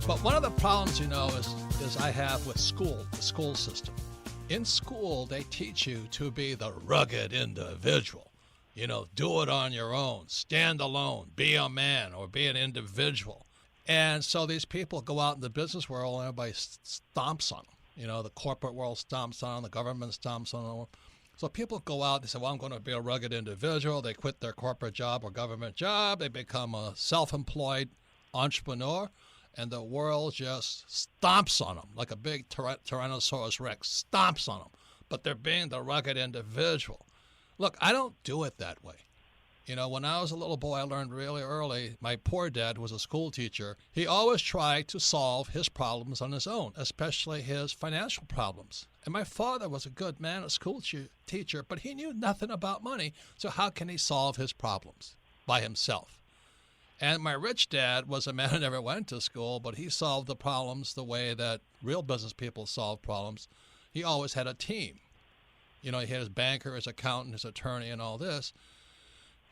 But one of the problems, is I have with school, the school system. In school, they teach you to be the rugged individual. Do it on your own, stand alone, be a man or be an individual. And so these people go out in the business world and everybody stomps on them. The corporate world stomps on them, the government stomps on them. So people go out, they say, well, I'm going to be a rugged individual. They quit their corporate job or government job. They become a self-employed entrepreneur. And the world just stomps on them like a big Tyrannosaurus Rex, stomps on them. But they're being the rugged individual. Look, I don't do it that way. When I was a little boy, I learned really early. My poor dad was a school teacher. He always tried to solve his problems on his own, especially his financial problems. And my father was a good man, a school teacher, but he knew nothing about money. So how can he solve his problems by himself? And my rich dad was a man who never went to school, but he solved the problems the way that real business people solve problems. He always had a team. He had his banker, his accountant, his attorney, and all this.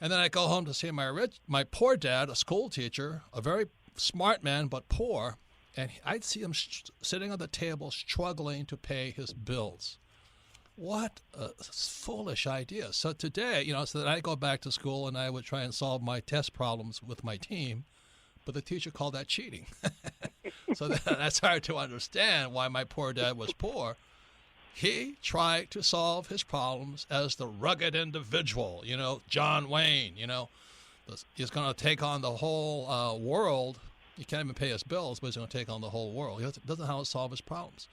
And then I go home to see my poor dad, a school teacher, a very smart man, but poor. And I'd see him sitting on the table struggling to pay his bills. What a foolish idea. So today, so that I go back to school and I would try and solve my test problems with my team, but the teacher called that cheating. So that's hard to understand why my poor dad was poor. He tried to solve his problems as the rugged individual, John Wayne, he's going to take on the whole world. He can't even pay his bills, but he's going to take on the whole world. He doesn't know how to solve his problems.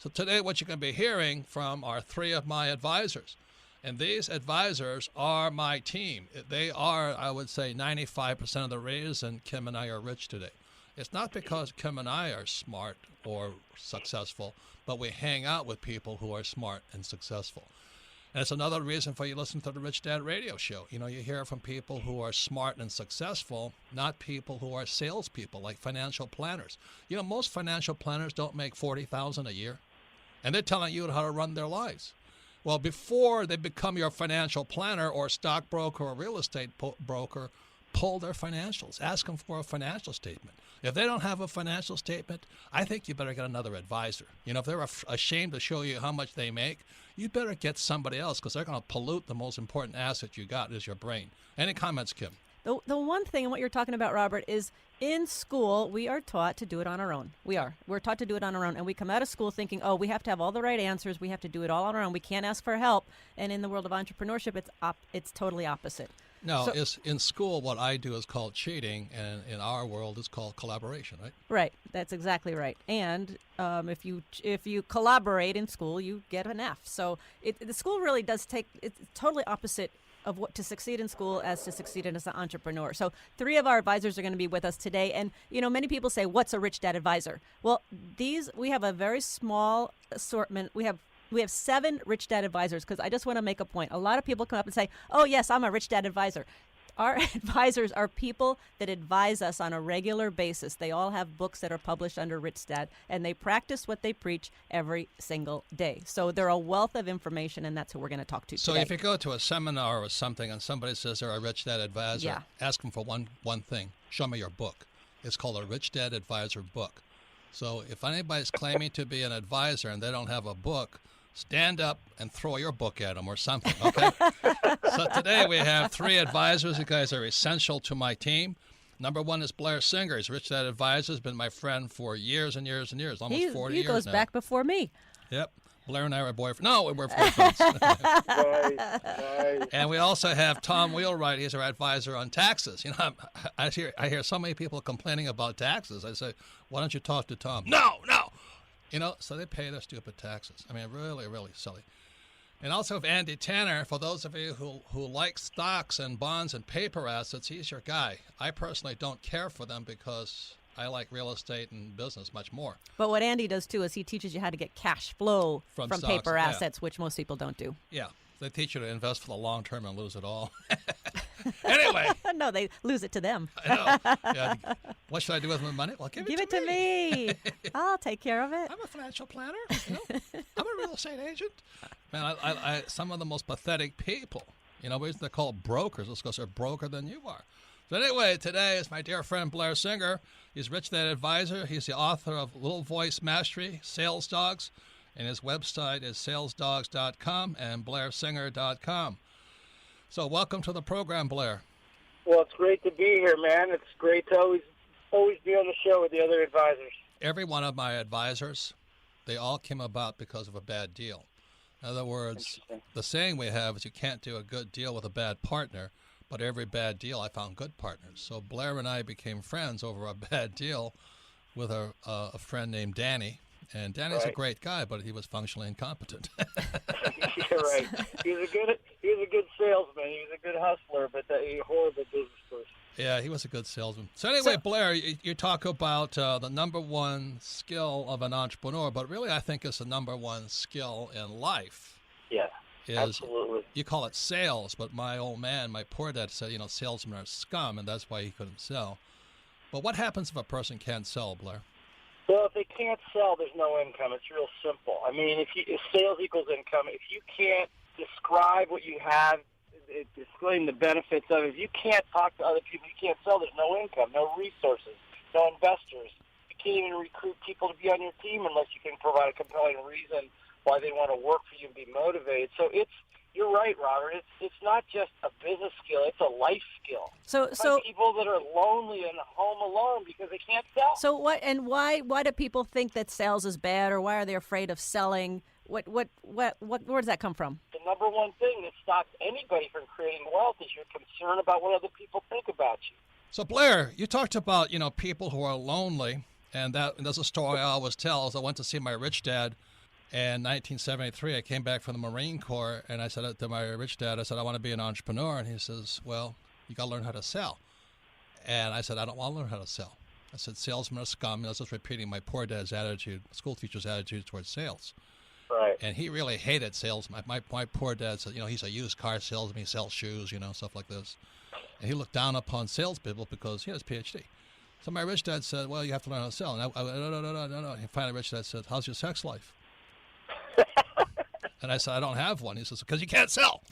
So today what you're going to be hearing from are three of my advisors. And these advisors are my team. They are, I would say, 95% of the reason Kim and I are rich today. It's not because Kim and I are smart or successful, but we hang out with people who are smart and successful. And it's another reason for you listen to the Rich Dad radio show. You hear from people who are smart and successful, not people who are salespeople like financial planners. Most financial planners don't make $40,000 a year, and they're telling you how to run their lives. Well, before they become your financial planner or stockbroker or real estate broker, pull their financials. Ask them for a financial statement. If they don't have a financial statement, I think you better get another advisor. If they're ashamed to show you how much they make, you better get somebody else because they're going to pollute the most important asset you got is your brain. Any comments, Kim? The one thing, and what you're talking about, Robert, is in school, we are taught to do it on our own. We're taught to do it on our own. And we come out of school thinking, oh, we have to have all the right answers. We have to do it all on our own. We can't ask for help. And in the world of entrepreneurship, it's totally opposit. No, in school, what I do is called cheating, and in our world, it's called collaboration, right? Right. That's exactly right. And if you collaborate in school, you get an F. So the school really does it's totally opposite of what to succeed in school as to succeed as an entrepreneur. So three of our advisors are going to be with us today. And, many people say, what's a Rich Dad advisor? Well, we have a very small assortment. We have 7 Rich Dad advisors because I just want to make a point. A lot of people come up and say, oh, yes, I'm a Rich Dad advisor. Our advisors are people that advise us on a regular basis. They all have books that are published under Rich Dad, and they practice what they preach every single day. So they're a wealth of information, and that's who we're going to talk to today. So if you go to a seminar or something and somebody says they're a Rich Dad advisor, ask them for one thing. Show me your book. It's called a Rich Dad Advisor book. So if anybody's claiming to be an advisor and they don't have a book, stand up and throw your book at them or something, okay? So today we have 3 advisors. You guys are essential to my team. Number 1 is Blair Singer. He's Rich Dad Advisor. He's been my friend for years and years and years, almost 40 years now. He goes back before me. Yep. Blair and I were boyfriends. No, we're boyfriends. Right. And we also have Tom Wheelwright. He's our advisor on taxes. I hear so many people complaining about taxes. I say, why don't you talk to Tom? No. So they pay their stupid taxes. I mean, really, really silly. And also have Andy Tanner. For those of you who like stocks and bonds and paper assets, he's your guy. I personally don't care for them because I like real estate and business much more. But what Andy does, too, is he teaches you how to get cash flow from stocks, paper assets, which most people don't do. Yeah. They teach you to invest for the long term and lose it all. Anyway. No, they lose it to them. I know. Yeah. What should I do with my money? Well, give it to me. I'll take care of it. I'm a financial planner. I'm a real estate agent. Man, some of the most pathetic people, they're called brokers. It's because they're broker than you are. But anyway, today is my dear friend Blair Singer. He's Rich Dad Advisor. He's the author of Little Voice Mastery, Sales Dogs, and his website is salesdogs.com and blairsinger.com. So welcome to the program, Blair. Well, it's great to be here, man. It's great to always be on the show with the other advisors. Every one of my advisors, they all came about because of a bad deal. In other words, the saying we have is you can't do a good deal with a bad partner, but every bad deal I found good partners. So Blair and I became friends over a bad deal with a friend named Danny. And Danny's a great guy, but he was functionally incompetent. You're right. He was a good salesman. He was a good hustler, but a horrible business person. Yeah, he was a good salesman. So anyway, Blair, you talk about the number one skill of an entrepreneur, but really I think it's the number one skill in life. Yeah, absolutely. You call it sales, but my old man, my poor dad said, salesmen are scum, and that's why he couldn't sell. But what happens if a person can't sell, Blair? Well, if they can't sell, there's no income. It's real simple. I mean, if sales equals income, if you can't describe what you have, explain the benefits of it, if you can't talk to other people, you can't sell, there's no income, no resources, no investors. You can't even recruit people to be on your team unless you can provide a compelling reason why they want to work for you and be motivated. So you're right, Robert. It's not just a business skill; it's a life skill. So people that are lonely and home alone because they can't sell. So why do people think that sales is bad, or why are they afraid of selling? Where does that come from? The number one thing that stops anybody from creating wealth is your concern about what other people think about you. So Blair, you talked about people who are lonely, and that's a story I always tell. Is I went to see my rich dad. In 1973, I came back from the Marine Corps, and I said to my rich dad, I want to be an entrepreneur. And he says, well, you got to learn how to sell. And I said, I don't want to learn how to sell. I said, salesmen are scum. And I was just repeating my poor dad's attitude, school teacher's attitude towards sales. Right. And he really hated sales. My poor dad said, he's a used car salesman. He sells shoes, stuff like this. And he looked down upon salespeople because he has a PhD. So my rich dad said, well, you have to learn how to sell. And no. And finally, rich dad said, how's your sex life? And I said, I don't have one. He says, because you can't sell.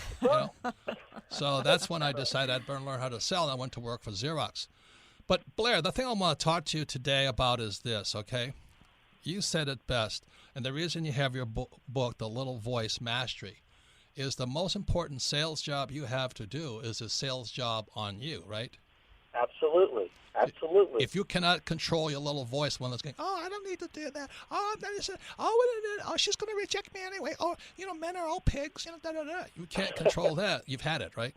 So that's when I decided I'd better learn how to sell, and I went to work for Xerox. But Blair, the thing I want to talk to you today about is this, okay? You said it best, and the reason you have your book, The Little Voice Mastery, is the most important sales job you have to do is a sales job on you, right? Absolutely. If you cannot control your little voice when it's going, I don't need to do that. She's going to reject me anyway. Men are all pigs. You can't control that. You've had it, right?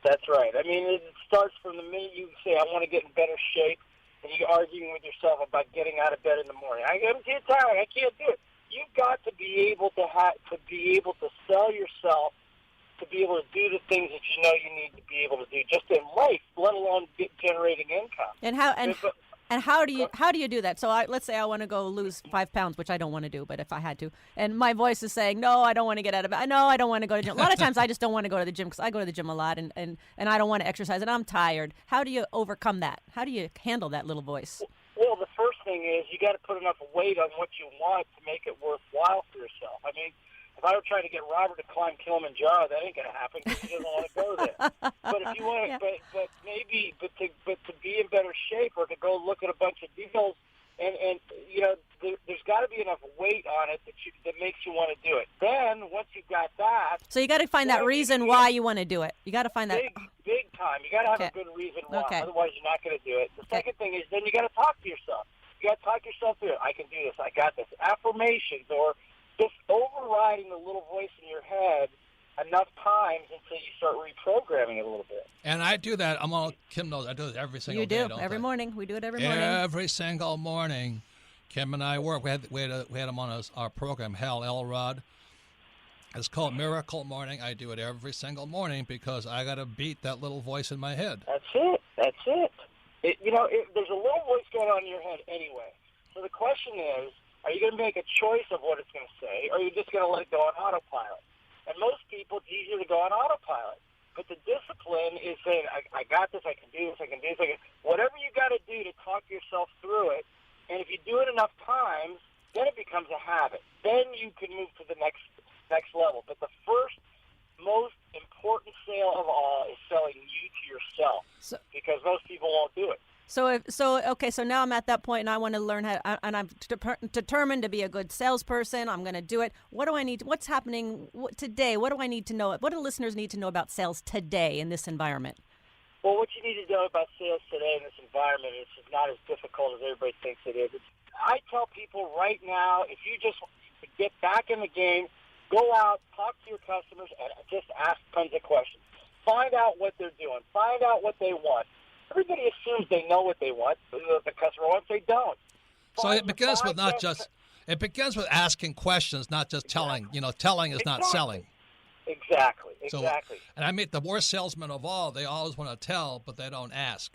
That's right. I mean, it starts from the minute you say, I want to get in better shape, and you're arguing with yourself about getting out of bed in the morning. I'm too tired. I can't do it. You've got to be able to sell yourself, to be able to do the things that you know you need to be able to do just in life, let alone generating income. And how do you do that? So let's say I want to go lose 5 pounds, which I don't want to do, but if I had to, and my voice is saying, no, I don't want to get out of bed. No, I don't want to go to the gym. A lot of times I just don't want to go to the gym because I go to the gym a lot and I don't want to exercise and I'm tired. How do you overcome that? How do you handle that little voice? Well, the first thing is you got to put enough weight on what you want to make it worthwhile for yourself. I mean, if I were trying to get Robert to climb Kilimanjaro, that ain't going to happen because he doesn't want to go there. But if you want to, but to be in better shape or to go look at a bunch of deals, and there's got to be enough weight on it that makes you want to do it. Then once you've got that, so you got to find that reason why you want to do it. You got to find that big time. You got to have a good reason why. Okay. Otherwise, you're not going to do it. The second thing is then you got to talk to yourself. You got to talk yourself through it. I can do this. I got this. Affirmations or just overriding the little voice in your head enough times until you start reprogramming it a little bit. And I do that. Kim knows I do it every single day. You do every morning. We do it every morning. Every single morning. Kim and I work. We had him on our program, Hal Elrod. It's called Miracle Morning. I do it every single morning because I got to beat that little voice in my head. That's it. There's a little voice going on in your head anyway. So the question is, are you going to make a choice of what it's going to say, or are you just going to let it go on autopilot? And most people, it's easier to go on autopilot. But the discipline is saying, I got this, I can do this, whatever you got to do to talk yourself through it. And if you do it enough times, then it becomes a habit. Then you can move to the next level. But the first most important sale of all is selling you to yourself. because most people won't do it. So now I'm at that point, and I want to learn how. And I'm determined to be a good salesperson. I'm going to do it. What do I need? What's happening today? What do I need to know? What do listeners need to know about sales today in this environment? Well, what you need to know about sales today in this environment is it's not as difficult as everybody thinks it is. I tell people right now, if you just get back in the game, go out, talk to your customers, and just ask tons of questions. Find out what they're doing. Find out what they want. Everybody assumes they know what they want. The customer wants, they don't. So it begins with it begins with asking questions, not just telling. Telling is not selling. Exactly. So, and I meet the worst salesmen of all. They always want to tell, but they don't ask.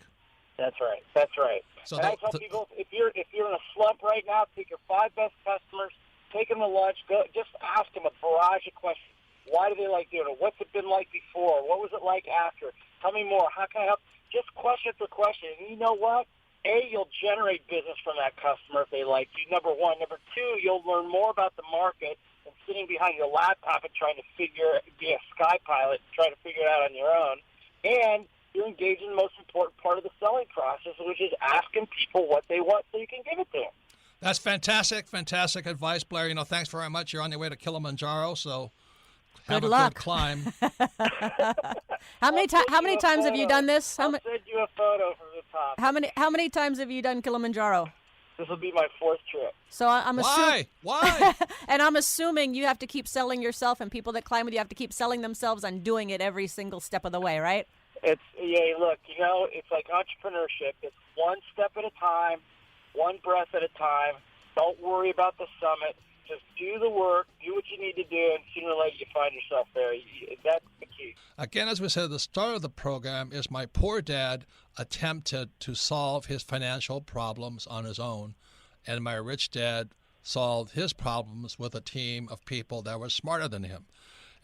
That's right. So and I tell people, if you're in a slump right now, take your 5 best customers, take them to lunch, go, just ask them a barrage of questions. Why do they like doing it? What's it been like before? What was it like after? Tell me more. How can I help? Just question for question. And you know what? A, you'll generate business from that customer if they like you, number one. Number two, you'll learn more about the market than sitting behind your laptop and trying to be a sky pilot and trying to figure it out on your own. And you're engaged in the most important part of the selling process, which is asking people what they want so you can give it to them. That's fantastic advice, Blair. Thanks very much. You're on your way to Kilimanjaro, so have good a luck. Good climb. How many times have you done this? I'll send you a photo from the top. How many times have you done Kilimanjaro? This will be my 4th trip. So I'm assuming. Why? And I'm assuming you have to keep selling yourself, and people that climb with you have to keep selling themselves and doing it every single step of the way, right? Look, it's like entrepreneurship. It's one step at a time, one breath at a time. Don't worry about the summit. Just do the work, do what you need to do, and sooner or later you find yourself there. That's the key. Again, as we said at the start of the program, is my poor dad attempted to solve his financial problems on his own, and my rich dad solved his problems with a team of people that were smarter than him.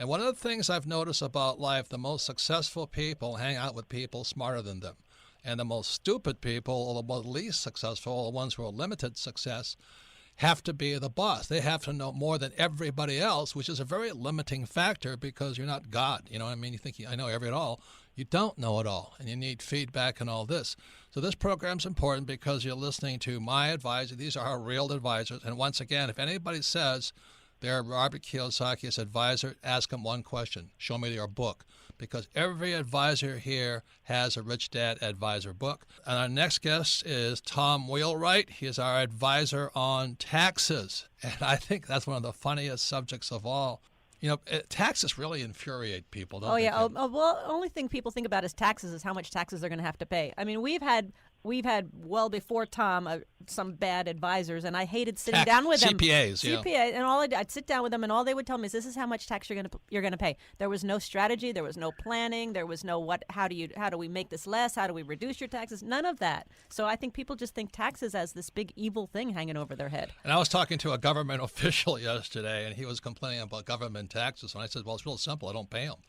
And one of the things I've noticed about life, the most successful people hang out with people smarter than them. And the most stupid people, or the least successful, the ones who are limited success, have to be the boss. They have to know more than everybody else, which is a very limiting factor because you're not God. You know what I mean? You think, I know every all. You don't know it all, and you need feedback and all this. So this program's important because you're listening to my advisor. These are our real advisors. And once again, if anybody says they're Robert Kiyosaki's advisor, ask them one question. Show me your book. Because every advisor here has a Rich Dad Advisor book. And our next guest is Tom Wheelwright. He is our advisor on taxes. And I think that's one of the funniest subjects of all. Taxes really infuriate people, don't they? Well, the only thing people think about is taxes is how much taxes they're going to have to pay. I mean, we've had well before Tom some bad advisors, and I hated sitting down with them. CPAs, and I'd sit down with them, and all they would tell me is, "This is how much tax you're going to pay." There was no strategy, there was no planning, there was no how do we make this less? How do we reduce your taxes? None of that. So I think people just think taxes as this big evil thing hanging over their head. And I was talking to a government official yesterday, and he was complaining about government taxes, and I said, "Well, it's real simple. I don't pay them."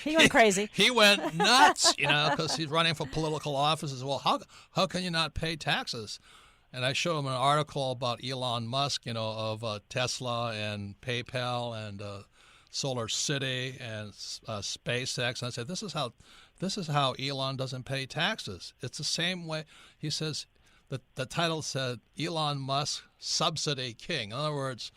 He went crazy. He went nuts, because he's running for political office. Well, how can you not pay taxes? And I showed him an article about Elon Musk, of Tesla and PayPal and Solar City and SpaceX. And I said, this is how Elon doesn't pay taxes. It's the same way. He says the title said Elon Musk Subsidy King. In other words,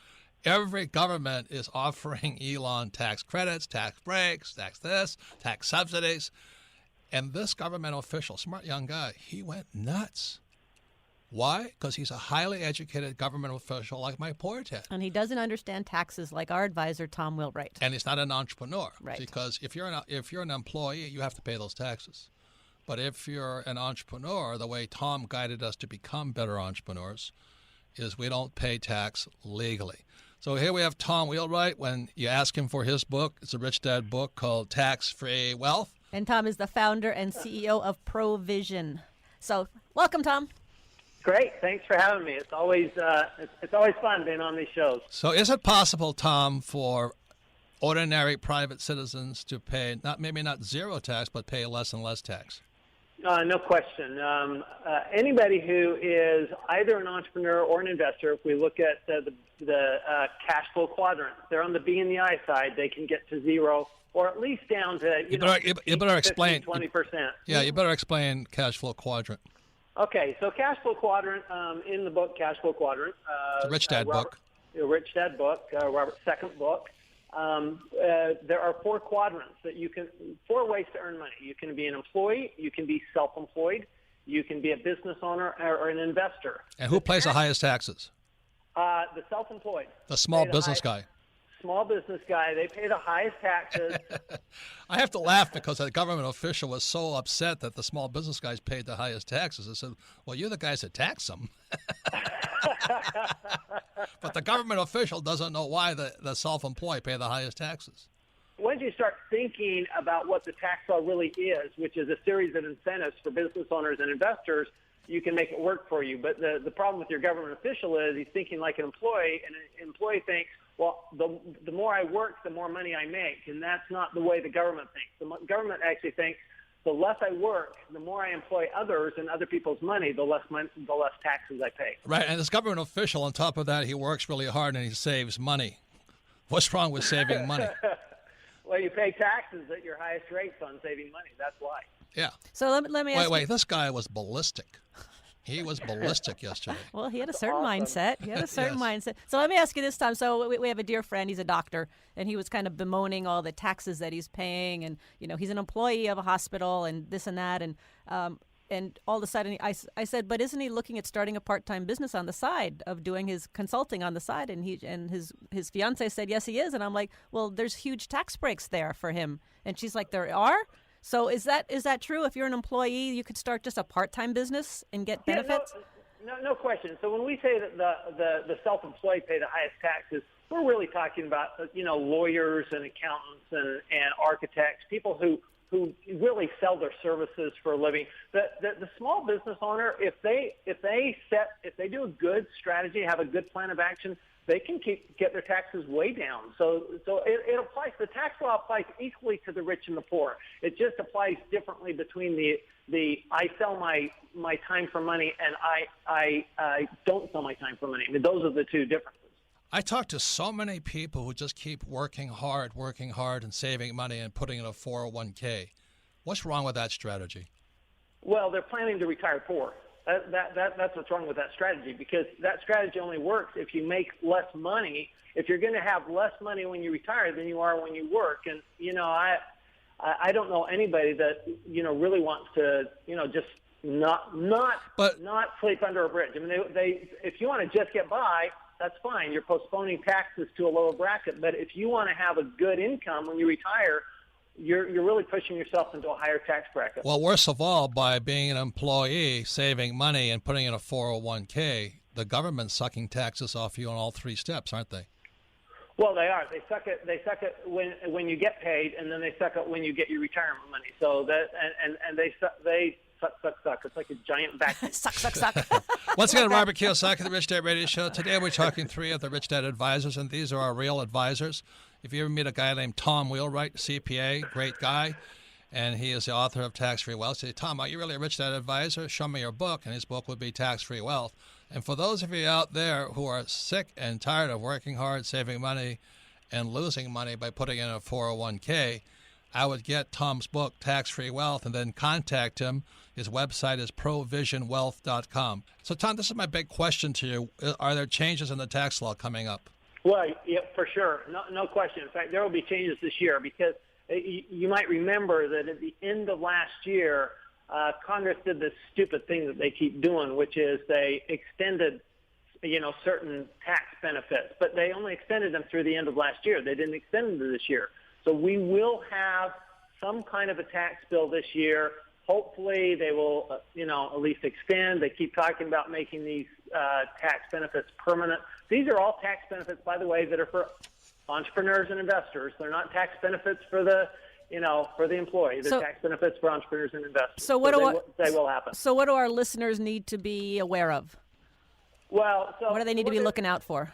every government is offering Elon tax credits, tax breaks, tax this, tax subsidies. And this government official, smart young guy, he went nuts. Why? Because he's a highly educated government official like my poor dad. And he doesn't understand taxes like our advisor, Tom Wheelwright. And he's not an entrepreneur. Right. Because if you're an employee, you have to pay those taxes. But if you're an entrepreneur, the way Tom guided us to become better entrepreneurs is we don't pay tax legally. So here we have Tom Wheelwright. When you ask him for his book, it's a Rich Dad book called Tax-Free Wealth. And Tom is the founder and CEO of Provision. So welcome, Tom. Great. Thanks for having me. It's always fun being on these shows. So is it possible, Tom, for ordinary private citizens to pay, maybe not zero tax, but pay less and less tax? No question. Anybody who is either an entrepreneur or an investor, if we look at the cash flow quadrant, they're on the B and the I side, they can get to zero or at least down to you better explain 20%. Yeah, you better explain cash flow quadrant. Okay, so cash flow quadrant in the book, Cash Flow Quadrant. The Rich Dad book. The Rich Dad book, Robert's second book. There are 4 quadrants that 4 ways to earn money. You can be an employee, you can be self-employed, you can be a business owner or an investor. And who pays the highest taxes? The self-employed. The small business guy. Small business guy, they pay the highest taxes. I have to laugh because a government official was so upset that the small business guys paid the highest taxes. I said, well, you're the guys that tax them. But the government official doesn't know why the self-employed pay the highest taxes. Once you start thinking about what the tax law really is, which is a series of incentives for business owners and investors, you can make it work for you. But the problem with your government official is he's thinking like an employee, and an employee thinks, well, the more I work, the more money I make. And that's not the way the government thinks. The government actually thinks the less I work, the more I employ others and other people's money, the less taxes I pay. Right, and this government official, on top of that, he works really hard and he saves money. What's wrong with saving money? Well, you pay taxes at your highest rates on saving money. That's why. Yeah. So let me ask Wait, this guy was ballistic. He was ballistic yesterday. Well, he had a certain mindset. He had a certain Yes. mindset. So let me ask you this time. So we have a dear friend. He's a doctor, and he was kind of bemoaning all the taxes that he's paying, and he's an employee of a hospital, and this and that, and all of a sudden I said, but isn't he looking at starting a part-time business on the side of doing his consulting on the side? And his fiance said yes, he is, and I'm like, well, there's huge tax breaks there for him, and she's like, there are. So is that true? If you're an employee, you could start just a part-time business and get benefits? Yeah, no question. So when we say that the self-employed pay the highest taxes, we're really talking about lawyers and accountants and architects, people who really sell their services for a living. The small business owner, if they do a good strategy, have a good plan of action, they can get their taxes way down. So it applies. The tax law applies equally to the rich and the poor. It just applies differently between the I sell my time for money and I don't sell my time for money. I mean, those are the two differences. I talk to so many people who just keep working hard and saving money and putting in a 401k. What's wrong with that strategy? Well, they're planning to retire poor. That's what's wrong with that strategy, because that strategy only works if you make less money. If you're going to have less money when you retire than you are when you work, and I don't know anybody that really wants to just not sleep under a bridge. I mean, they if you want to just get by, that's fine. You're postponing taxes to a lower bracket. But if you want to have a good income when you retire, you're really pushing yourself into a higher tax bracket. Well, worst of all, by being an employee, saving money, and putting in a 401k, the government's sucking taxes off you on all 3 steps, aren't they? Well, they are. They suck it when you get paid, and then they suck it when you get your retirement money. So that and they suck. It's like a giant vacuum. Suck. Once again, Robert Kiyosaki, the Rich Dad Radio Show. Today we're talking 3 of the Rich Dad advisors, and these are our real advisors. If you ever meet a guy named Tom Wheelwright, CPA, great guy, and he is the author of Tax-Free Wealth. Say, Tom, are you really a Rich Dad advisor? Show me your book, and his book would be Tax-Free Wealth. And for those of you out there who are sick and tired of working hard, saving money, and losing money by putting in a 401k, I would get Tom's book, Tax-Free Wealth, and then contact him. His website is provisionwealth.com. So, Tom, this is my big question to you. Are there changes in the tax law coming up? Well, yeah, for sure. No question. In fact, there will be changes this year, because you might remember that at the end of last year, Congress did this stupid thing that they keep doing, which is they extended, certain tax benefits, but they only extended them through the end of last year. They didn't extend them to this year. So we will have some kind of a tax bill this year. Hopefully they will, at least extend. They keep talking about making these tax benefits permanent. These are all tax benefits, by the way, that are for entrepreneurs and investors. They're not tax benefits for the employee. They're tax benefits for entrepreneurs and investors. So they will happen. So what do our listeners need to be aware of? Well, what do they need to be looking out for?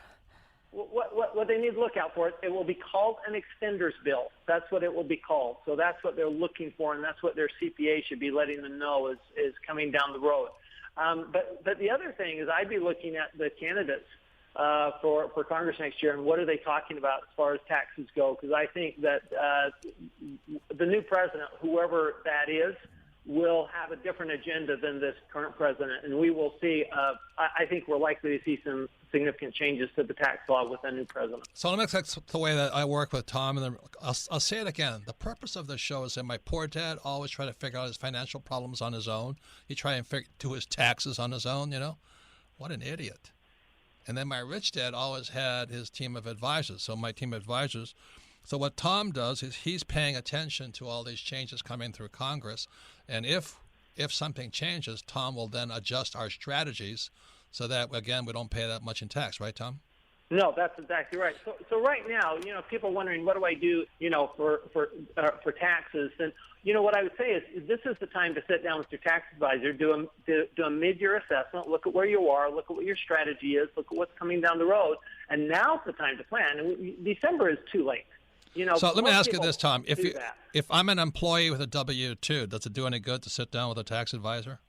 What they need to look out for, it will be called an extenders bill. That's what it will be called. So that's what they're looking for, and that's what their CPA should be letting them know is coming down the road. But the other thing is, I'd be looking at the candidates for Congress next year, and what are they talking about as far as taxes go? Because I think that the new president, whoever that is, will have a different agenda than this current president, and we will see. I think we're likely to see some significant changes to the tax law with a new president. So let me explain the way that I work with Tom, and then I'll say it again. The purpose of this show is that my poor dad always tried to figure out his financial problems on his own. He tried to do his taxes on his own. What an idiot. And then my rich dad always had his team of advisors. So my team of advisors. So what Tom does is he's paying attention to all these changes coming through Congress. And if something changes, Tom will then adjust our strategies so that, again, we don't pay that much in tax. Right, Tom? No, that's exactly right. So right now, people are wondering, what do I do, for taxes? And, what I would say is this is the time to sit down with your tax advisor, do a mid-year assessment, look at where you are, look at what your strategy is, look at what's coming down the road. And now's the time to plan. And December is too late. So let me ask you this, Tom. If I'm an employee with a W-2, does it do any good to sit down with a tax advisor?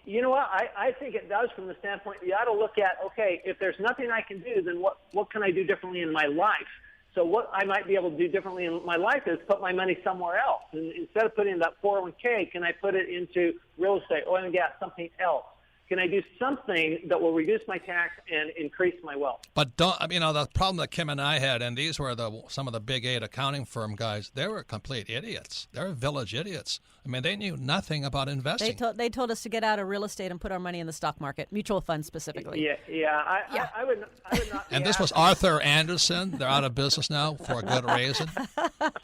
You know what? I think it does from the standpoint you ought to look at, okay, if there's nothing I can do, then what can I do differently in my life? So what I might be able to do differently in my life is put my money somewhere else. And instead of putting in that 401k, can I put it into real estate, oil and gas, something else? Can I do something that will reduce my tax and increase my wealth? But the problem that Kim and I had, and these were some of the big 8 accounting firm guys, they were complete idiots. They were village idiots. I mean, they knew nothing about investing. They told us to get out of real estate and put our money in the stock market, mutual funds specifically. I would not. And this was Arthur Anderson. They're out of business now for a good reason.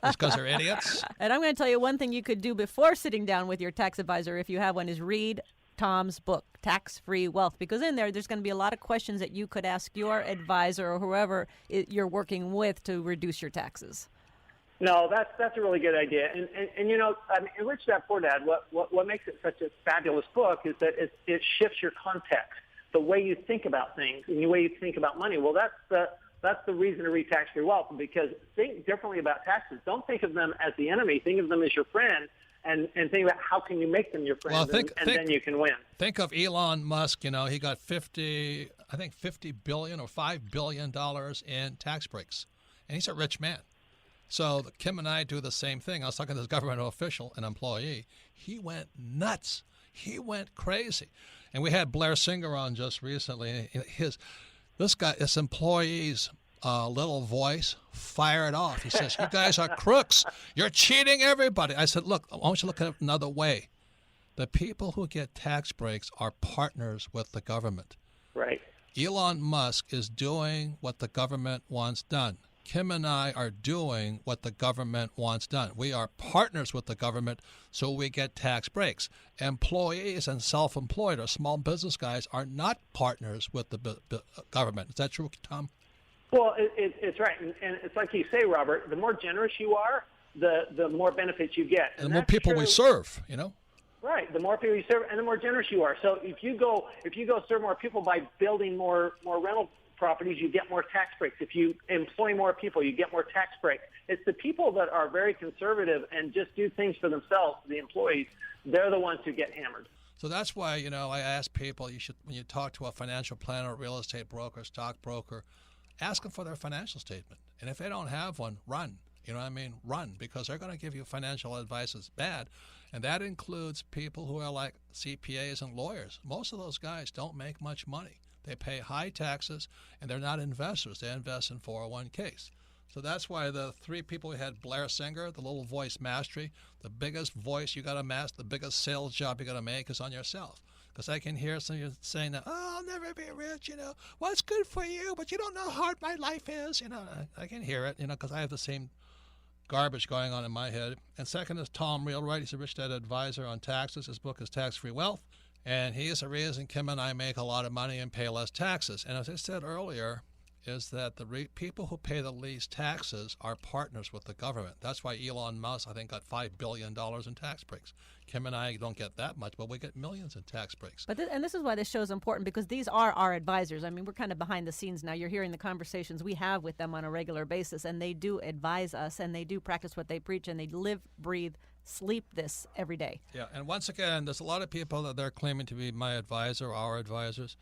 It's because they're idiots. And I'm going to tell you one thing you could do before sitting down with your tax advisor, if you have one, is read Tom's book, Tax-Free Wealth, because in there's going to be a lot of questions that you could ask your advisor or whoever you're working with to reduce your taxes. No, that's a really good idea. And Rich Dad Poor Dad, what makes it such a fabulous book is that it shifts your context, the way you think about things and the way you think about money. Well, that's the reason to read Tax-Free Wealth, because think differently about taxes. Don't think of them as the enemy. Think of them as your friend. And think about how can you make them your friends, and then you can win. Think of Elon Musk. He got $50 billion or $5 billion in tax breaks, and he's a rich man. So Kim and I do the same thing. I was talking to this government official, an employee. He went nuts. He went crazy. And we had Blair Singer on just recently. This employee's little voice fired off. He says, "You guys are crooks. You're cheating everybody." I said, "Look, I want you to look at it another way. The people who get tax breaks are partners with the government." Right. Elon Musk is doing what the government wants done. Kim and I are doing what the government wants done. We are partners with the government, so we get tax breaks. Employees and self-employed or small business guys are not partners with the government. Is that true, Tom? Well, it's right. And it's like you say, Robert, the more generous you are, the more benefits you get. And the more people we serve, Right. The more people you serve and the more generous you are. So if you go serve more people by building more rental properties, you get more tax breaks. If you employ more people, you get more tax breaks. It's the people that are very conservative and just do things for themselves, the employees, they're the ones who get hammered. So that's why, I ask people, when you talk to a financial planner, real estate broker, stockbroker, ask them for their financial statement. And if they don't have one, run. Run, because they're going to give you financial advice that's bad. And that includes people who are like CPAs and lawyers. Most of those guys don't make much money. They pay high taxes, and they're not investors. They invest in 401ks. So that's why the 3 people we had, Blair Singer, the little voice mastery, the biggest voice you got to master, the biggest sales job you got to make is on yourself. Because I can hear some of you saying, I'll never be rich, Well, it's good for you, but you don't know how hard my life is, I can hear it, because I have the same garbage going on in my head. And second is Tom Wheelwright. He's a Rich Dad advisor on taxes. His book is Tax-Free Wealth. And he is the reason Kim and I make a lot of money and pay less taxes. And as I said earlier, is that the people who pay the least taxes are partners with the government. That's why Elon Musk, I think, got $5 billion in tax breaks. Kim and I don't get that much, but we get millions in tax breaks. And this is why this show is important, because these are our advisors. I mean, we're kind of behind the scenes now. You're hearing the conversations we have with them on a regular basis, and they do advise us, and they do practice what they preach, and they live, breathe, sleep this every day. Yeah, and once again, there's a lot of people that they're claiming to be my advisor or our advisors.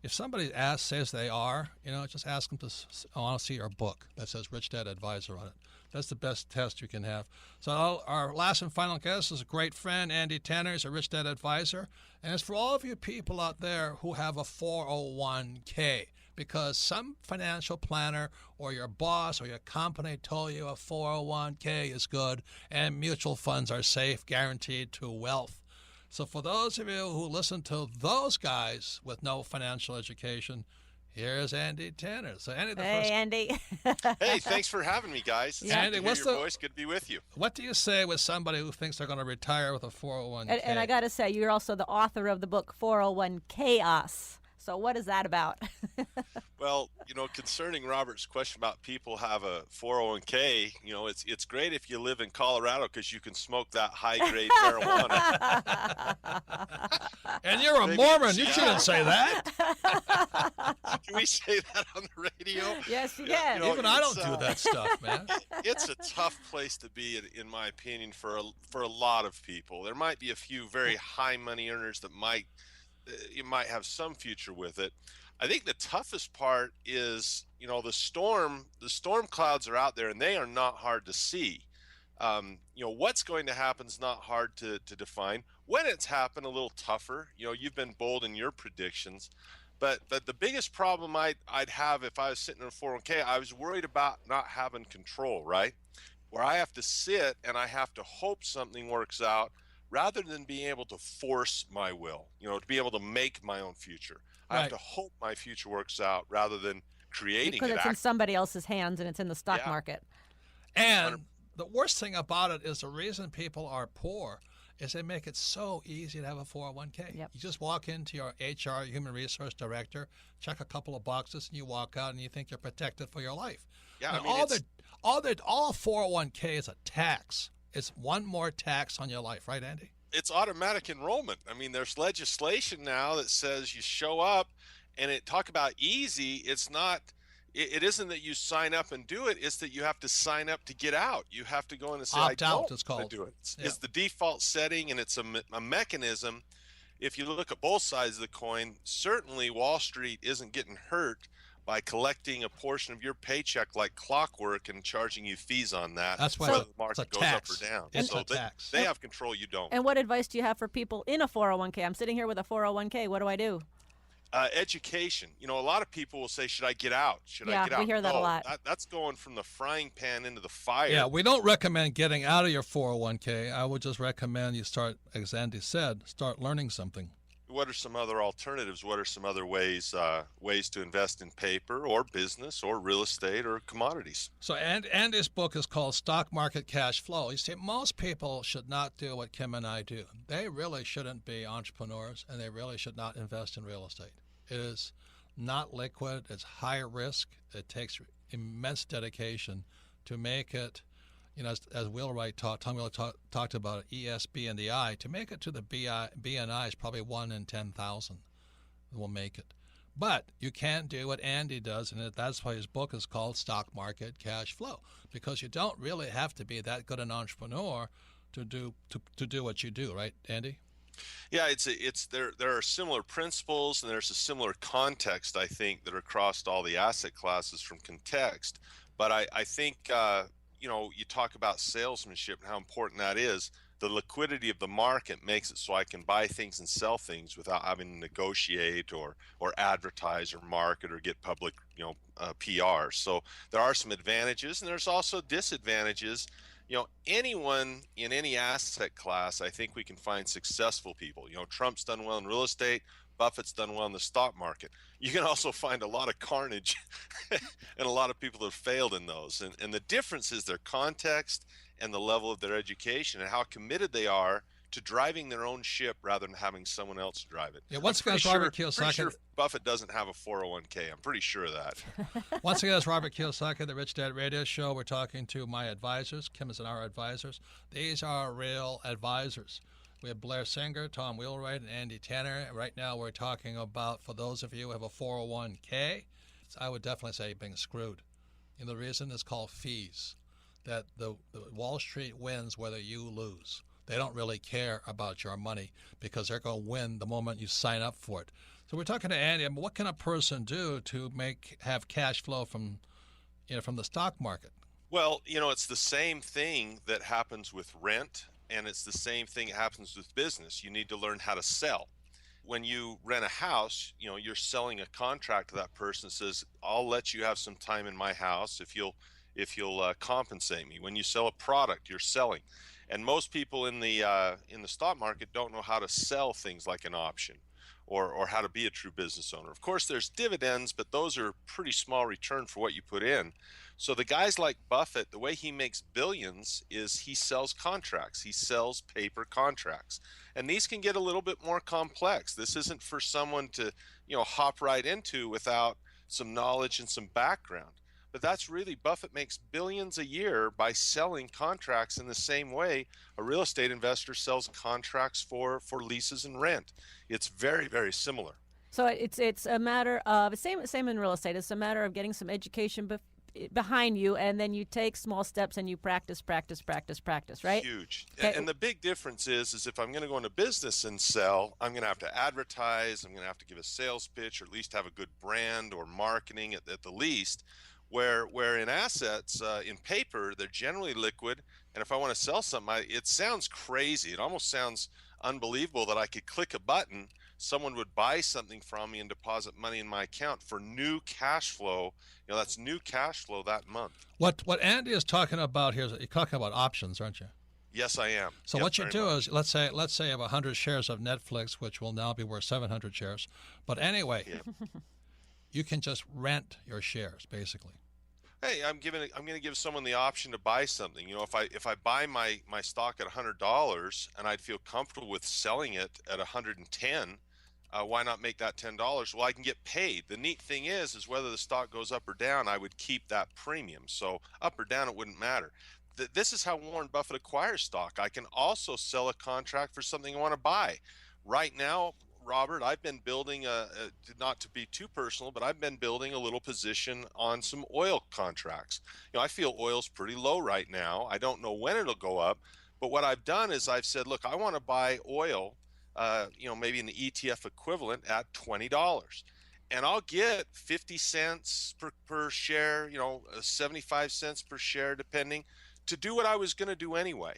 if somebody says they are, just ask them to, I want to see your book that says Rich Dad Advisor on it. That's the best test you can have. So our last and final guest is a great friend, Andy Tanner. He's a Rich Dad Advisor. And it's for all of you people out there who have a 401k, because some financial planner or your boss or your company told you a 401k is good and mutual funds are safe, guaranteed to wealth. So for those of you who listen to those guys with no financial education, here's Andy Tanner. So Andy, Andy. Hey, thanks for having me, guys. Yeah. Andy, Good to hear your voice. Good to be with you. What do you say with somebody who thinks they're going to retire with a 401k? And I got to say, you're also the author of the book 401 Chaos. So what is that about? Well, concerning Robert's question about people have a 401k, it's great if you live in Colorado because you can smoke that high-grade marijuana. And you're a Mormon. You shouldn't say that. Can we say that on the radio? Yes, you can. Even I don't do that stuff, man. It's a tough place to be, in my opinion, for a lot of people. There might be a few very high money earners that you might have some future with it. I think the toughest part is, the storm clouds are out there and they are not hard to see. What's going to happen is not hard to define. When it's happened, a little tougher. You've been bold in your predictions. But the biggest problem I'd have if I was sitting in a 401k, I was worried about not having control, right? Where I have to sit and I have to hope something works out rather than being able to force my will, to be able to make my own future. I have to hope my future works out rather than creating it. Because it's in somebody else's hands and it's in the stock market. And the worst thing about it is the reason people are poor is they make it so easy to have a 401k. Yep. You just walk into your HR, human resource director, check a couple of boxes, and you walk out and you think you're protected for your life. Yeah, all 401k is a tax. It's one more tax on your life, right, Andy? It's automatic enrollment. There's legislation now that says you show up, and talk about easy. It's not. It isn't that you sign up and do it. It's that you have to sign up to get out. You have to go in and say, opt I out, don't it's called. want to do it. It's the default setting, and it's a mechanism. If you look at both sides of the coin, certainly Wall Street isn't getting hurt by collecting a portion of your paycheck like clockwork and charging you fees on that. That's why the market goes up or down. It's a tax. They have control, you don't. And what advice do you have for people in a 401k? I'm sitting here with a 401k. What do I do? Education. A lot of people will say, should I get out? Should I get out? We hear that a lot. That's going from the frying pan into the fire. Yeah, we don't recommend getting out of your 401k. I would just recommend you start, as Andy said, start learning something. What are some other alternatives? What are some other ways to invest in paper or business or real estate or commodities? So Andy's book is called Stock Market Cash Flow. You see, most people should not do what Kim and I do. They really shouldn't be entrepreneurs, and they really should not invest in real estate. It is not liquid. It's high risk. It takes immense dedication to make it. As Wheelwright Tom Wheelwright talked about ESB and the I, to make it to the BNI is probably 1 in 10,000 will make it. But you can't do what Andy does, and that's why his book is called Stock Market Cash Flow, because you don't really have to be that good an entrepreneur to do what you do, right, Andy? Yeah, there are similar principles, and there's a similar context, I think, that are across all the asset classes from context. But I think you talk about salesmanship and how important that is. The liquidity of the market makes it so I can buy things and sell things without having to negotiate or advertise or market or get public, PR. So there are some advantages, and there's also disadvantages. Anyone in any asset class, I think we can find successful people. Trump's done well in real estate. Buffett's done well in the stock market. You can also find a lot of carnage and a lot of people that have failed in those. And the difference is their context and the level of their education and how committed they are to driving their own ship rather than having someone else drive it. Yeah, once again, Robert Kiyosaki. Pretty sure Buffett doesn't have a 401k. I'm pretty sure of that. Once again, it's Robert Kiyosaki, the Rich Dad Radio Show. We're talking to my advisors. Kim is our advisors. These are real advisors. We have Blair Singer, Tom Wheelwright, and Andy Tanner. Right now we're talking about, for those of you who have a 401k, I would definitely say being screwed. And the reason is called fees, that the Wall Street wins whether you lose. They don't really care about your money because they're going to win the moment you sign up for it. So we're talking to Andy. I mean, what can a person do to have cash flow from the stock market? Well, it's the same thing that happens with rent, and it's the same thing that happens with business. You need to learn how to sell. When you rent a house, you're selling a contract to that person that says, I'll let you have some time in my house if you'll compensate me. When you sell a product, you're selling. And most people in the stock market don't know how to sell things like an option or how to be a true business owner. Of course, there's dividends, but those are pretty small return for what you put in. So the guys like Buffett, the way he makes billions is he sells contracts. He sells paper contracts. And these can get a little bit more complex. This isn't for someone to, hop right into without some knowledge and some background. But that's really, Buffett makes billions a year by selling contracts in the same way a real estate investor sells contracts for leases and rent. It's very, very similar. So it's a matter of, same in real estate, it's a matter of getting some education behind you, and then you take small steps and you practice, right? Huge. Okay. And the big difference is if I'm going to go into business and sell, I'm going to have to advertise, I'm going to have to give a sales pitch, or at least have a good brand or marketing at the least. Where in assets, in paper, they're generally liquid. And if I want to sell something, it sounds crazy. It almost sounds unbelievable that I could click a button, someone would buy something from me and deposit money in my account for new cash flow. That's new cash flow that month. What Andy is talking about here is you're talking about options, aren't you? Yes, I am. So what you do is, let's say you have 100 shares of Netflix, which will now be worth 700 shares. But anyway, you can just rent your shares, basically. Hey, I'm going to give someone the option to buy something. If I buy my stock at $100 and I'd feel comfortable with selling it at 110, why not make that $10? Well, I can get paid. The neat thing is whether the stock goes up or down, I would keep that premium. So up or down, it wouldn't matter. This is how Warren Buffett acquires stock. I can also sell a contract for something I want to buy. Right now, Robert, I've been building not to be too personal, but I've been building a little position on some oil contracts. I feel oil's pretty low right now. I don't know when it'll go up, but what I've done is I've said, look, I want to buy oil, maybe an ETF equivalent at $20. And I'll get 50 cents per share, 75 cents per share, depending, to do what I was going to do anyway.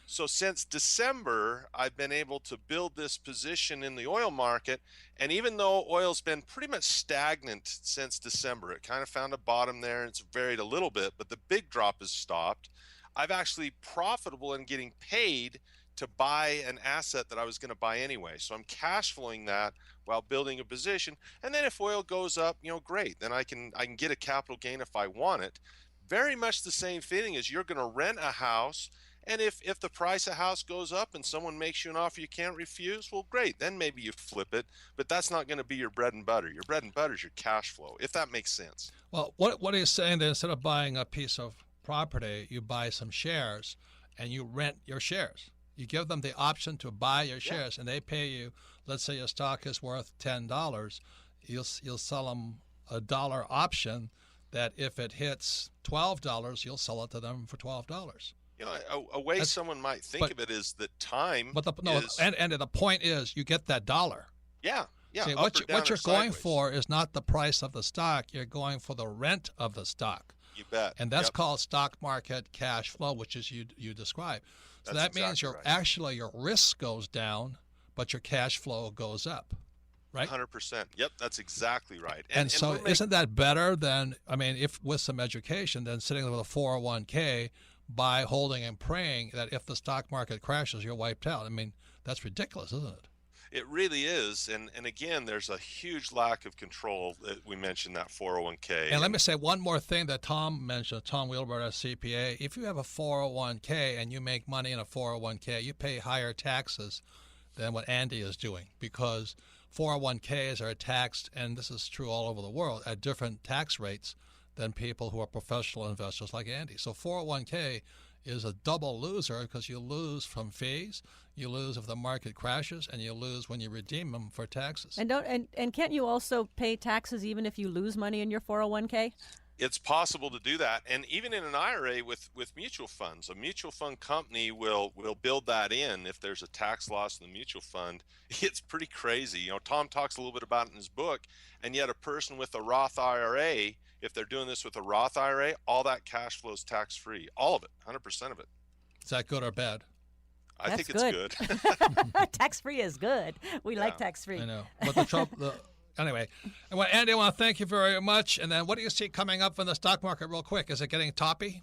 So since December, I've been able to build this position in the oil market. And even though oil's been pretty much stagnant since December, it kind of found a bottom there and it's varied a little bit, but the big drop has stopped. I've actually profitable in getting paid to buy an asset that I was going to buy anyway. So I'm cash flowing that while building a position. And then if oil goes up, great. Then I can get a capital gain if I want it. Very much the same feeling as you're going to rent a house. And if the price of house goes up and someone makes you an offer you can't refuse, well, great. Then maybe you flip it. But that's not going to be your bread and butter. Your bread and butter is your cash flow, if that makes sense. Well, what he's saying that instead of buying a piece of property, you buy some shares and you rent your shares. You give them the option to buy your shares, and they pay you. Let's say your stock is worth $10. You'll sell them a $1 option that if it hits $12, you'll sell it to them for $12. A way someone might think of it is that time. But the point is, you get that dollar. Yeah. See, what you're going for is not the price of the stock. You're going for the rent of the stock. You bet. And that's called stock market cash flow, which is you describe. So that means your risk goes down, but your cash flow goes up. Right? 100%. Yep, that's exactly right. And so isn't that better than, if with some education, than sitting with a 401k, by holding and praying that if the stock market crashes, you're wiped out? That's ridiculous, isn't it? It really is. And again, there's a huge lack of control. We mentioned that 401k. And let me say one more thing that Tom mentioned, Tom Wilbur, a CPA. If you have a 401k and you make money in a 401k, you pay higher taxes than what Andy is doing, because 401ks are taxed, and this is true all over the world, at different tax rates than people who are professional investors like Andy. So 401k is a double loser, because you lose from fees, you lose if the market crashes, and you lose when you redeem them for taxes. And can't you also pay taxes even if you lose money in your 401k? It's possible to do that, and even in an IRA with mutual funds, a mutual fund company will build that in if there's a tax loss in the mutual fund. It's pretty crazy. You know, Tom talks a little bit about it in his book, and yet a person with a Roth IRA, if they're doing this with a Roth IRA, all that cash flow is tax free, all of it, 100% of it. Is that good or bad? I That's think it's good. Tax-free is good. We like tax-free. I know. But the trouble, anyway, well, Andy, I want to thank you very much. And then what do you see coming up in the stock market real quick? Is it getting toppy?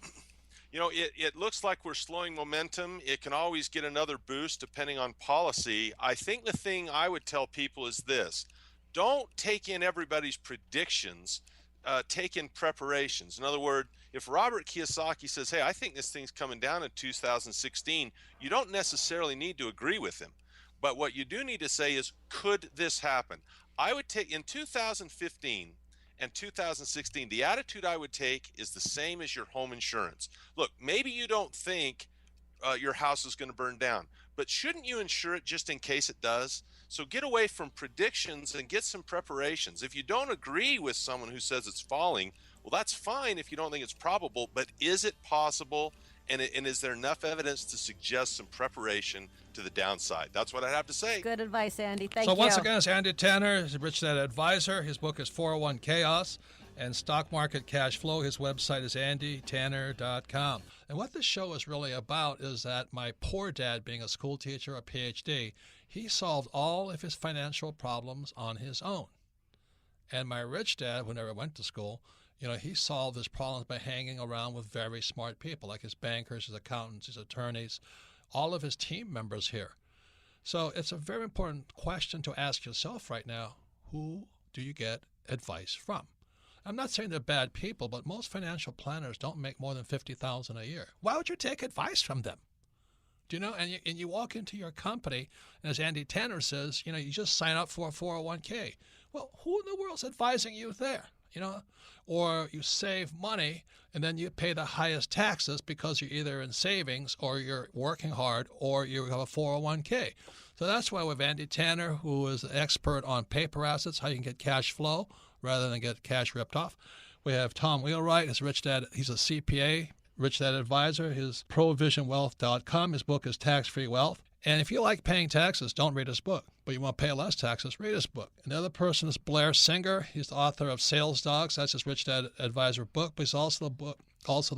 You know, it looks like we're slowing momentum. It can always get another boost depending on policy. I think the thing I would tell people is this: don't take in everybody's predictions, take in preparations. In other words, if Robert Kiyosaki says, hey, I think this thing's coming down in 2016, you don't necessarily need to agree with him. But what you do need to say is, could this happen? I would take, in 2015 and 2016, the attitude I would take is the same as your home insurance. Look, maybe you don't think your house is going to burn down, but shouldn't you insure it just in case it does? So get away from predictions and get some preparations. If you don't agree with someone who says it's falling, well, that's fine if you don't think it's probable, but is it possible? And is there enough evidence to suggest some preparation to the downside? That's what I'd have to say. Good advice, Andy. Thank you. So once again, it's Andy Tanner. He's a Rich Dad Advisor. His book is 401 Chaos and Stock Market Cash Flow. His website is andytanner.com. And what this show is really about is that my poor dad, being a school teacher, a PhD, he solved all of his financial problems on his own. And my rich dad, who never went to school, you know, he solved his problems by hanging around with very smart people, like his bankers, his accountants, his attorneys, all of his team members here. So it's a very important question to ask yourself right now: who do you get advice from? I'm not saying they're bad people, but most financial planners don't make more than $50,000 a year. Why would you take advice from them? Do you know? And you walk into your company, and as Andy Tanner says, you know, you just sign up for a 401k. Well, who in the world's advising you there? You know, or you save money and then you pay the highest taxes because you're either in savings or you're working hard or you have a 401k. So that's why with Andy Tanner, who is an expert on paper assets, how you can get cash flow rather than get cash ripped off. We have Tom Wheelwright, his Rich Dad. He's a CPA, Rich Dad Advisor. His provisionwealth.com. His book is Tax Free Wealth. And if you like paying taxes, don't read his book. But you want to pay less taxes, read his book. And the other person is Blair Singer. He's the author of Sales Dogs. That's his Rich Dad Advisor book. But he's also the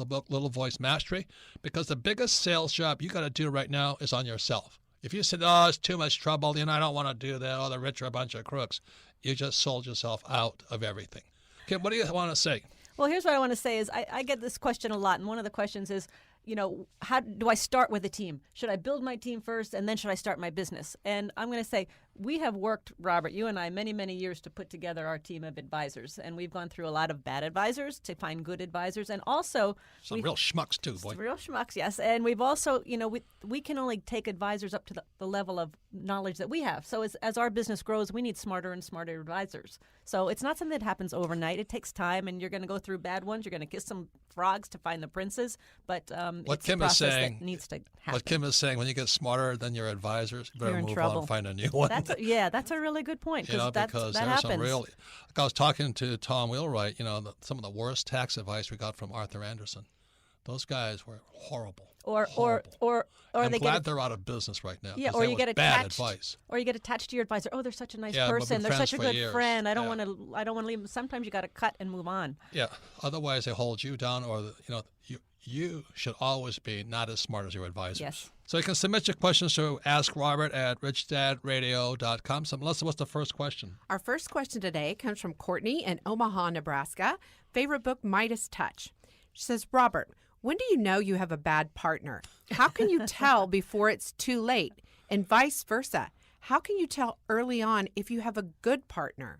book Little Voice Mastery. Because the biggest sales job you got to do right now is on yourself. If you said, oh, it's too much trouble, you know, I don't want to do that, oh, the rich are a bunch of crooks, you just sold yourself out of everything. Okay, what do you want to say? Well, here's what I want to say is I get this question a lot, and one of the questions is, you know, how do I start with a team? Should I build my team first, and then should I start my business? And I'm going to say we have worked, Robert, you and I, many, many years to put together our team of advisors, and we've gone through a lot of bad advisors to find good advisors, and also some real schmucks too, boy. Real schmucks, yes. And we've also, you know, we can only take advisors up to the level of knowledge that we have. So as our business grows, we need smarter and smarter advisors. So it's not something that happens overnight. It takes time, and you're going to go through bad ones. You're going to kiss some frogs to find the princes, but what it's Kim a process is saying, that needs to happen. What Kim is saying, when you get smarter than your advisors, you better You're in move trouble. on and find a new one. That's a really good point. You know, that because there's happens. some real. Like I was talking to Tom Wheelwright, you know, some of the worst tax advice we got from Arthur Anderson. Those guys were horrible. Or I'm they glad they're out of business right now. Yeah, or you get bad attached. advice. Or you get attached to your advisor. Oh, they're such a nice Yeah, person. we've They're been such a friends for good years. friend. I don't Yeah. want to leave them. Sometimes you got to cut and move on. Yeah. Otherwise, they hold you down, or you know, you should always be not as smart as your advisors. Yes. So you can submit your questions to Ask Robert at richdadradio.com. So Melissa, what's the first question? Our first question today comes from Courtney in Omaha, Nebraska. Favorite book, Midas Touch. She says, Robert, when do you know you have a bad partner? How can you tell before it's too late? And vice versa. How can you tell early on if you have a good partner?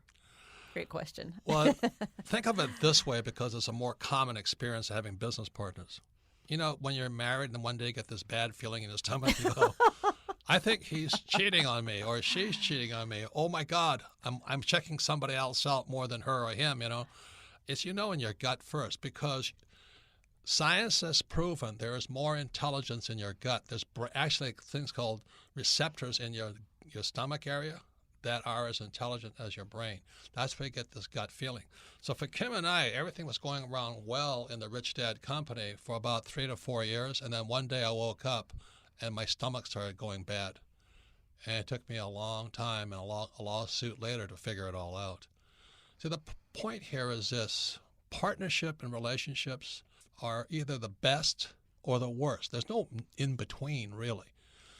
Great question. Well, think of it this way, because it's a more common experience of having business partners. You know, when you're married and one day you get this bad feeling in your stomach, you go, I think he's cheating on me or she's cheating on me. Oh, my God, I'm checking somebody else out more than her or him, you know. It's, you know, in your gut first, because science has proven there is more intelligence in your gut. There's actually things called receptors in your stomach area that are as intelligent as your brain. That's where you get this gut feeling. So for Kim and I, everything was going around well in the Rich Dad company for about 3 to 4 years. And then one day I woke up and my stomach started going bad. And it took me a long time and a lawsuit later to figure it all out. So the point here is this: partnership and relationships are either the best or the worst. There's no in between, really.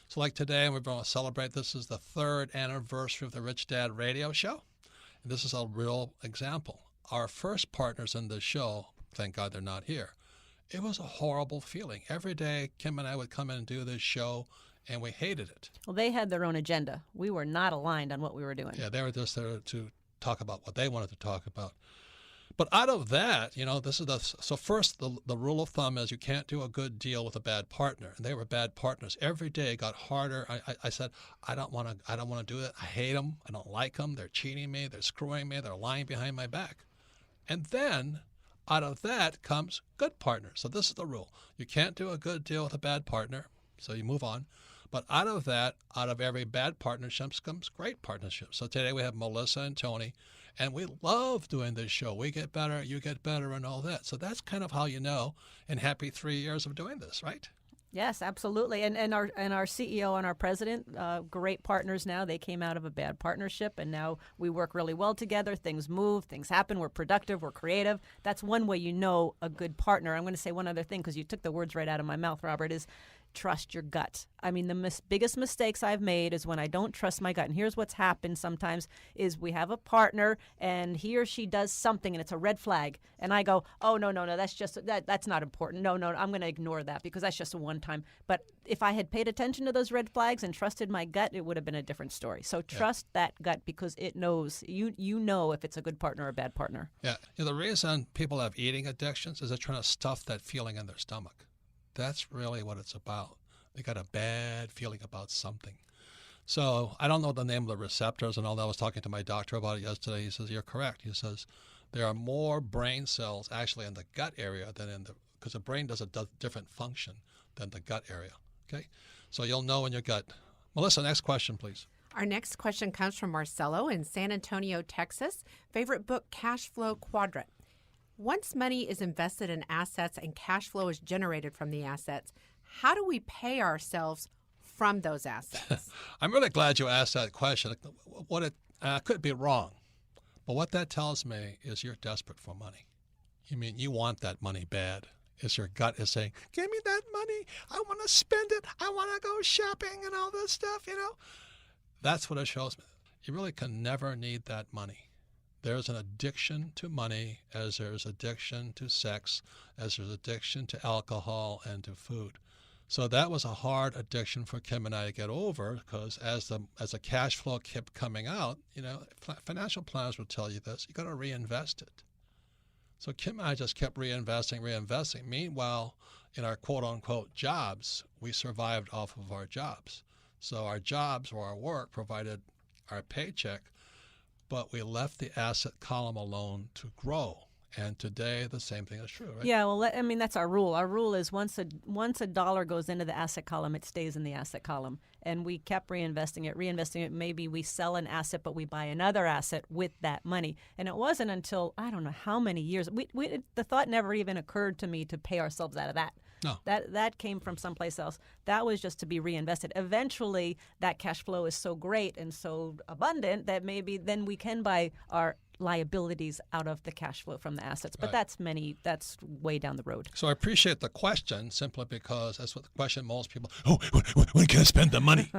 So like today, we're going to celebrate, this is the 3rd anniversary of the Rich Dad radio show. And this is a real example. Our first partners in the show, thank God they're not here, it was a horrible feeling. Every day, Kim and I would come in and do this show, and we hated it. Well, they had their own agenda. We were not aligned on what we were doing. Yeah, they were just there to talk about what they wanted to talk about. But out of that, this is so first, the rule of thumb is you can't do a good deal with a bad partner. And they were bad partners. Every day it got harder. I said, I don't want to do it. I hate them. I don't like them. They're cheating me. They're screwing me. They're lying behind my back. And then out of that comes good partners. So this is the rule. You can't do a good deal with a bad partner. So you move on. But out of that, out of every bad partnership comes great partnerships. So today we have Melissa and Tony, and we love doing this show. We get better, you get better, and all that. So that's kind of how you know. And happy 3 years of doing this, right? Yes, absolutely. And our CEO and our president, great partners now. They came out of a bad partnership, and now we work really well together. Things move, things happen. We're productive, we're creative. That's one way you know a good partner. I'm going to say one other thing, because you took the words right out of my mouth, Robert, is trust your gut. I mean, the biggest mistakes I've made is when I don't trust my gut. And here's what's happened sometimes is we have a partner and he or she does something and it's a red flag. And I go, oh, no, that's not important. No, I'm going to ignore that because that's just a one time. But if I had paid attention to those red flags and trusted my gut, it would have been a different story. So trust that gut because it knows, you know if it's a good partner or a bad partner. Yeah. The reason people have eating addictions is they're trying to stuff that feeling in their stomach. That's really what it's about. They got a bad feeling about something. So I don't know the name of the receptors and all that. I was talking to my doctor about it yesterday. He says, you're correct. He says, there are more brain cells actually in the gut area than because the brain does a different function than the gut area. Okay? So you'll know in your gut. Melissa, next question, please. Our next question comes from Marcelo in San Antonio, Texas. Favorite book, Cashflow Quadrant. Once money is invested in assets and cash flow is generated from the assets, how do we pay ourselves from those assets? I'm really glad you asked that question. What it could be wrong, but what that tells me is you're desperate for money. You mean you want that money bad. Is your gut is saying, give me that money. I want to spend it. I want to go shopping and all this stuff, That's what it shows me. You really can never need that money. There's an addiction to money as there's addiction to sex, as there's addiction to alcohol and to food. So that was a hard addiction for Kim and I to get over because as the cash flow kept coming out, financial planners will tell you this, you got to reinvest it. So Kim and I just kept reinvesting. Meanwhile, in our quote-unquote jobs, we survived off of our jobs. So our jobs or our work provided our paycheck, but we left the asset column alone to grow. And today, the same thing is true, right? Yeah, well, that's our rule. Our rule is once a dollar goes into the asset column, it stays in the asset column. And we kept reinvesting it. Maybe we sell an asset, but we buy another asset with that money. And it wasn't until, I don't know how many years, the thought never even occurred to me to pay ourselves out of that. No. That came from someplace else. That was just to be reinvested. Eventually, that cash flow is so great and so abundant that maybe then we can buy our liabilities out of the cash flow from the assets. But that's way down the road. So I appreciate the question simply because that's what the question most people, when can I spend the money?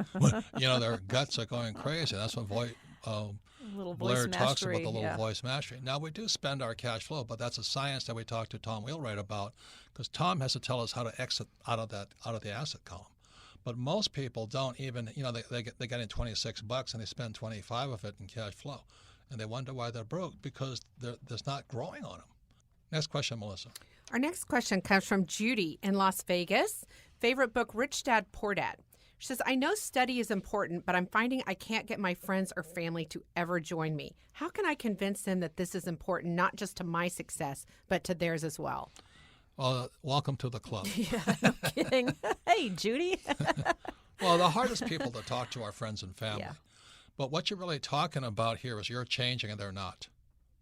Their guts are going crazy. That's what Blair talks about, the little voice mastery. Now, we do spend our cash flow, but that's a science that we talked to Tom Wheelwright about because Tom has to tell us how to exit out of the asset column. But most people don't even, they get in $26 and they spend 25 of it in cash flow. And they wonder why they're broke because there's not growing on them. Next question, Melissa. Our next question comes from Judy in Las Vegas. Favorite book, Rich Dad, Poor Dad. She says, I know study is important, but I'm finding I can't get my friends or family to ever join me. How can I convince them that this is important, not just to my success, but to theirs as well? Well, welcome to the club. Yeah, no kidding. Hey, Judy. Well, the hardest people to talk to are friends and family. Yeah. But what you're really talking about here is you're changing and they're not.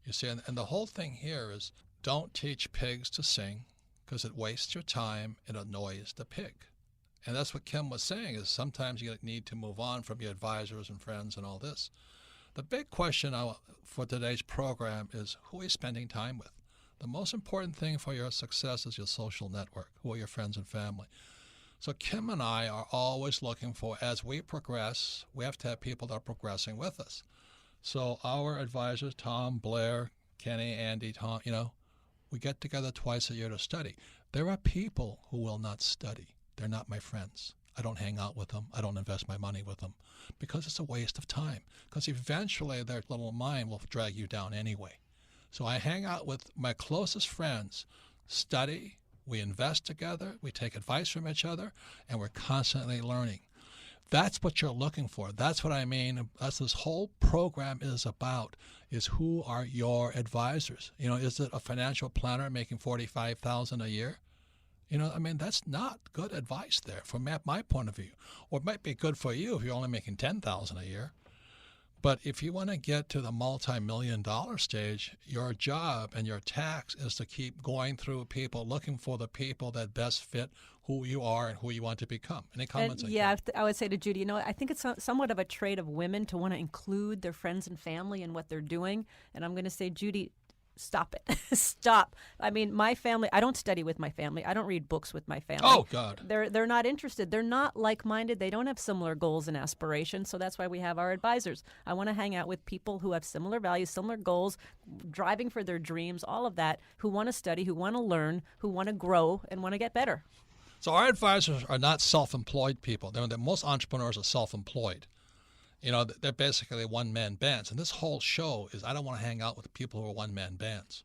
You see, and the whole thing here is don't teach pigs to sing because it wastes your time and annoys the pig. And that's what Kim was saying, is sometimes you need to move on from your advisors and friends and all this. The big question for today's program is, who are you spending time with? The most important thing for your success is your social network. Who are your friends and family? So Kim and I are always looking for, as we progress, we have to have people that are progressing with us. So our advisors, Tom, Blair, Kenny, Andy, Tom, we get together twice a year to study. There are people who will not study. They're not my friends. I don't hang out with them. I don't invest my money with them because it's a waste of time. Because eventually their little mind will drag you down anyway. So I hang out with my closest friends, study, we invest together, we take advice from each other, and we're constantly learning. That's what you're looking for. That's what I mean. That's this whole program is about, is who are your advisors? Is it a financial planner making $45,000 a year? That's not good advice there from my point of view. Or it might be good for you if you're only making $10,000 a year. But if you want to get to the multi-million-dollar stage, your job and your tax is to keep going through people, looking for the people that best fit who you are and who you want to become. Any comments? I would say to Judy, I think it's somewhat of a trait of women to want to include their friends and family in what they're doing. And I'm going to say, Judy, stop it. Stop. My family, I don't study with my family. I don't read books with my family. Oh, God. They're not interested. They're not like-minded. They don't have similar goals and aspirations. So that's why we have our advisors. I want to hang out with people who have similar values, similar goals, driving for their dreams, all of that, who want to study, who want to learn, who want to grow, and want to get better. So our advisors are not self-employed people. Most entrepreneurs are self-employed. They're basically one-man bands. And this whole show is, I don't want to hang out with people who are one-man bands.